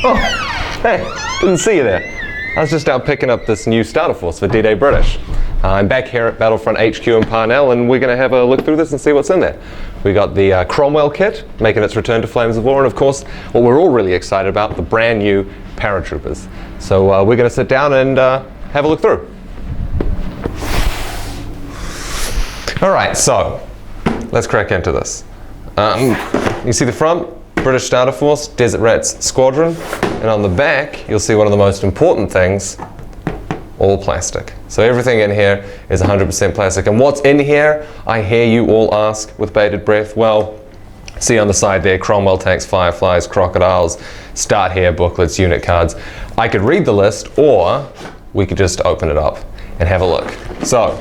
Oh, hey, didn't see you there. I was just out picking up this new starter force for D-Day British. I'm back here at Battlefront HQ in Parnell, and we're going to have a look through this and see what's in there. We got the Cromwell kit, making its return to Flames of War, and of course, what we're all really excited about, the brand new Paratroopers. So we're going to sit down and have a look through. Alright, so let's crack into this. You see the front? British Starter Force, Desert Rats Squadron, and on the back you'll see one of the most important things, all plastic. So everything in here is 100% plastic. And what's in here, I hear you all ask with bated breath? Well, see on the side there, Cromwell tanks, Fireflies, Crocodiles, Start Here booklets, unit cards. I could read the list, or we could just open it up and have a look. So,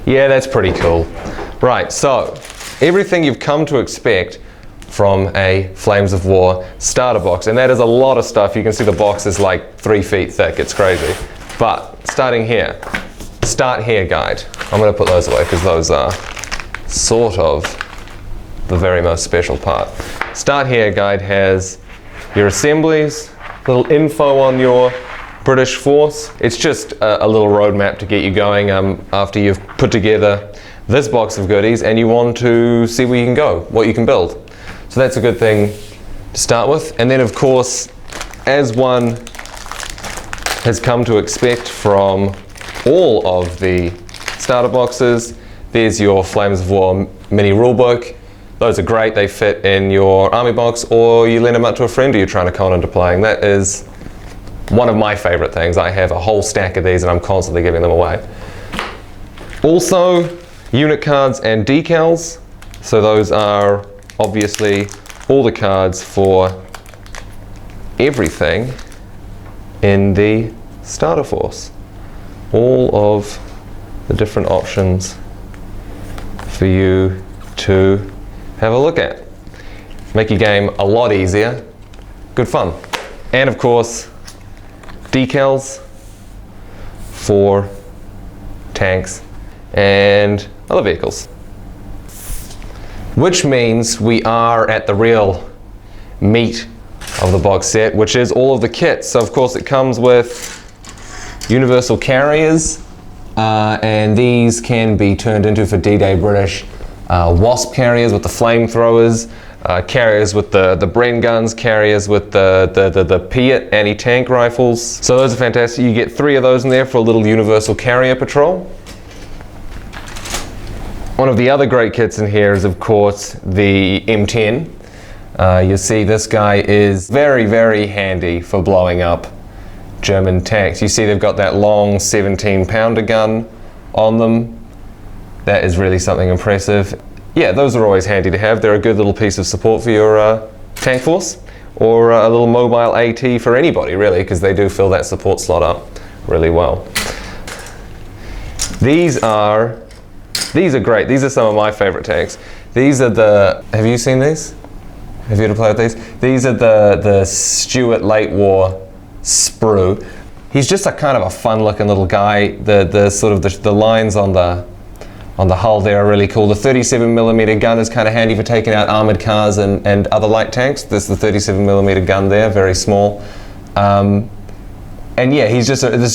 yeah, that's pretty cool. Right, so everything you've come to expect from a Flames of War starter box, and that is a lot of stuff. You can see the box is like 3 feet thick, it's crazy. But starting here, Start Here guide. I'm going to put those away because those are sort of the very most special part. Start Here guide has your assemblies, little info on your British force. It's just a little roadmap to get you going after you've put together this box of goodies and you want to see where you can go, what you can build. So that's a good thing to start with. And then of course, as one has come to expect from all of the starter boxes, there's your Flames of War mini rulebook. Those are great, they fit in your army box, or you lend them out to a friend who you're trying to con into playing. That is one of my favorite things. I have a whole stack of these and I'm constantly giving them away. Also, unit cards and decals. So those are obviously all the cards for everything in the starter force. All of the different options for you to have a look at. Make your game a lot easier. Good fun. And of course, decals for tanks and other vehicles. Which means we are at the real meat of the box set, which is all of the kits. So of course it comes with universal carriers, and these can be turned into, for D-Day British, Wasp carriers with the flamethrowers, carriers with the Bren guns, carriers with the Piat anti-tank rifles. So those are fantastic. You get 3 of those in there for a little universal carrier patrol. One of the other great kits in here is of course the M10. You see this guy is very, very handy for blowing up German tanks. You see they've got that long 17-pounder gun on them. That is really something impressive. Yeah, those are always handy to have. They're a good little piece of support for your tank force, or a little mobile AT for anybody really, because they do fill that support slot up really well. These are great. These are some of my favorite tanks. These are the, have you seen these? Have you ever played with these? These are the Stuart late war Sprue. He's just a kind of a fun looking little guy. The sort of the lines on the hull there are really cool. The 37mm gun is kind of handy for taking out armored cars and other light tanks. This is the 37mm gun there, very small. And yeah, there's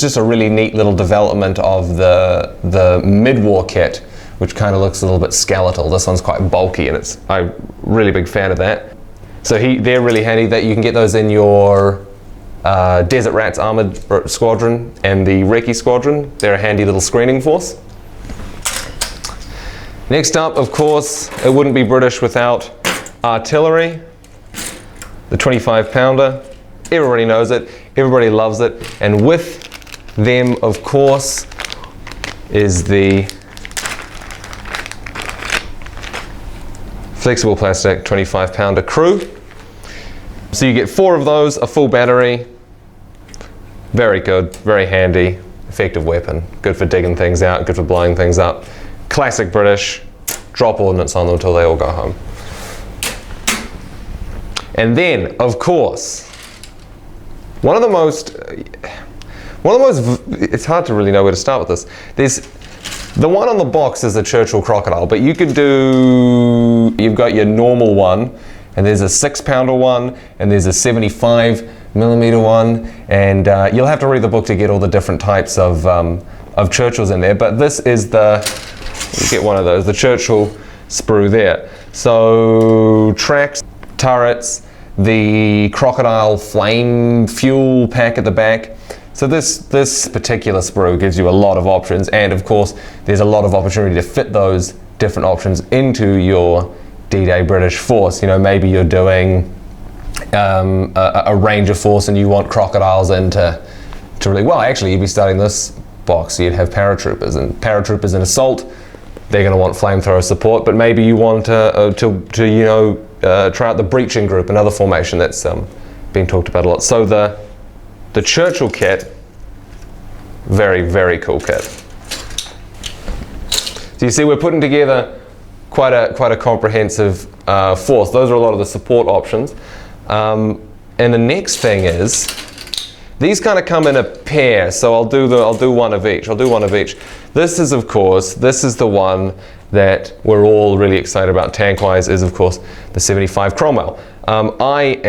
just a really neat little development of the mid-war kit, which kind of looks a little bit skeletal. This one's quite bulky, and I'm a really big fan of that. So they're really handy. That you can get those in your Desert Rats Armored Squadron and the Recce Squadron. They're a handy little screening force. Next up, of course, it wouldn't be British without artillery. The 25-pounder. Everybody knows it. Everybody loves it. And with them, of course, is the flexible plastic 25-pounder crew. So you get 4 of those, a full battery. Very good, very handy, effective weapon. Good for digging things out, good for blowing things up. Classic British, drop ordnance on them until they all go home. And then, of course, one of the most, it's hard to really know where to start with this. The one on the box is a Churchill Crocodile, but you could do, you've got your normal one, and there's a 6-pounder one, and there's a 75mm one, and you'll have to read the book to get all the different types of Churchills in there, but this is the, you get one of those, the Churchill Sprue there. So tracks, turrets, the Crocodile flame fuel pack at the back. So this particular Sprue gives you a lot of options, and of course there's a lot of opportunity to fit those different options into your D-Day British force. You know, maybe you're doing a Ranger force and you want Crocodiles in to really, well, actually you'd be starting this box, so you'd have Paratroopers, and Paratroopers in Assault, they're going to want flamethrower support, but maybe you want to you know, try out the Breaching Group, another formation that's been talked about a lot. So the Churchill kit, very, very cool kit. So you see we're putting together quite a comprehensive force. Those are a lot of the support options. And the next thing is, these kind of come in a pair, so I'll do one of each. This is, of course, this is the one that we're all really excited about tank-wise, is of course the 75 Cromwell. I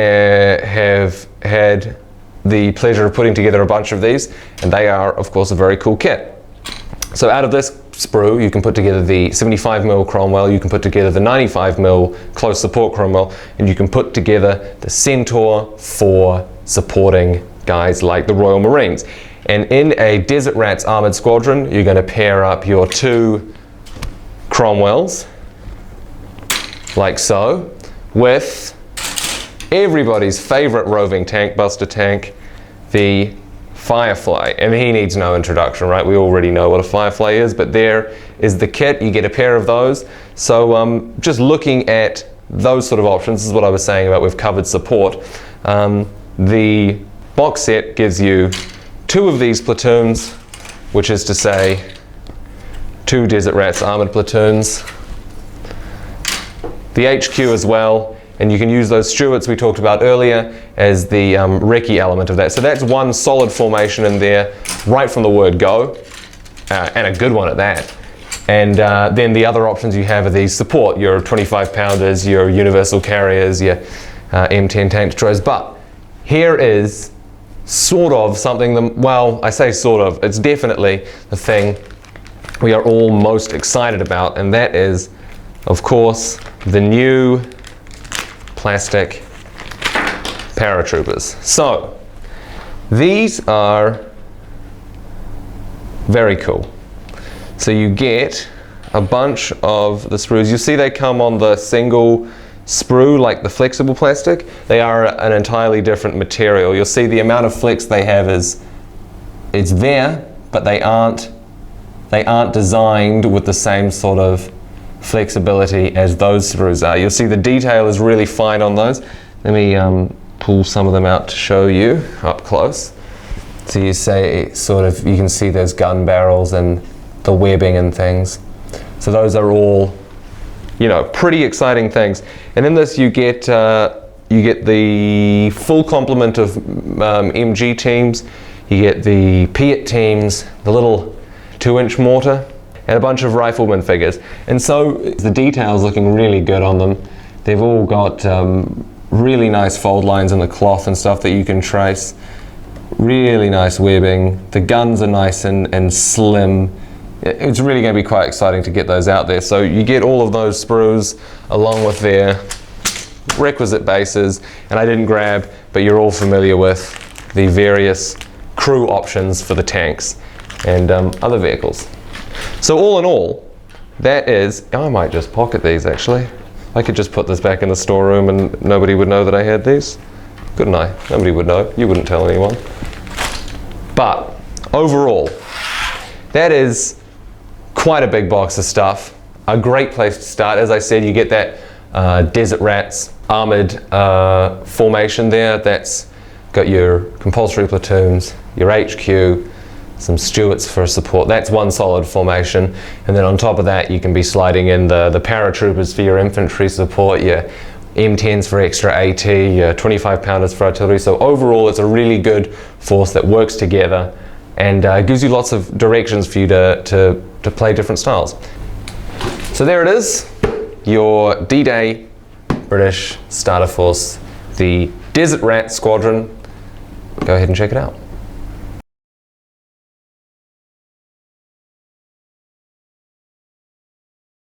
have had the pleasure of putting together a bunch of these, and they are of course a very cool kit. So out of this Sprue you can put together the 75mm Cromwell, you can put together the 95mm close support Cromwell, and you can put together the Centaur for supporting guys like the Royal Marines. And in a Desert Rats armored squadron, you're going to pair up your 2 Cromwells like so with everybody's favorite roving tank buster tank, the Firefly. And he needs no introduction, right? We already know what a Firefly is, but there is the kit. You get a pair of those. So just looking at those sort of options, this is what I was saying about we've covered support. The box set gives you 2 of these platoons, which is to say 2 Desert Rats armored platoons, the HQ as well, and you can use those Stuarts we talked about earlier as the recce element of that. So that's one solid formation in there right from the word go, and a good one at that. And then the other options you have are these support, your 25-pounders, your universal carriers, your M10 tank destroyers. But here is sort of something, well, I say sort of, it's definitely the thing we are all most excited about, and that is, of course, the new plastic Paratroopers. So, these are very cool. So you get a bunch of the Sprues. You see they come on the single Sprue, like the flexible plastic. They are an entirely different material. You'll see the amount of flex they have is, it's there, but they aren't designed with the same sort of flexibility as those Sprues are. You'll see the detail is really fine on those. Let me pull some of them out to show you up close. So you say sort of, you can see those gun barrels and the webbing and things. So those are all, you know, pretty exciting things. And in this you get the full complement of MG teams. You get the Piat teams, the little 2-inch mortar, and a bunch of rifleman figures. And so the detail's looking really good on them. They've all got really nice fold lines in the cloth and stuff that you can trace. Really nice webbing. The guns are nice and slim. It's really going to be quite exciting to get those out there. So you get all of those Sprues along with their requisite bases, and I didn't grab, but you're all familiar with the various crew options for the tanks and other vehicles. So all in all, that is, I might just pocket these actually. I could just put this back in the storeroom and nobody would know that I had these. Couldn't I? Nobody would know. You wouldn't tell anyone. But overall, that is quite a big box of stuff. A great place to start. As I said, you get that Desert Rats armored formation there. That's got your compulsory platoons, your HQ, some Stuarts for support. That's one solid formation. And then on top of that, you can be sliding in the Paratroopers for your infantry support, your M10s for extra AT, your 25-pounders for artillery. So overall, it's a really good force that works together and gives you lots of directions for you to play different styles. So there it is, your D-Day British Starter Force, the Desert Rat Squadron. Go ahead and check it out.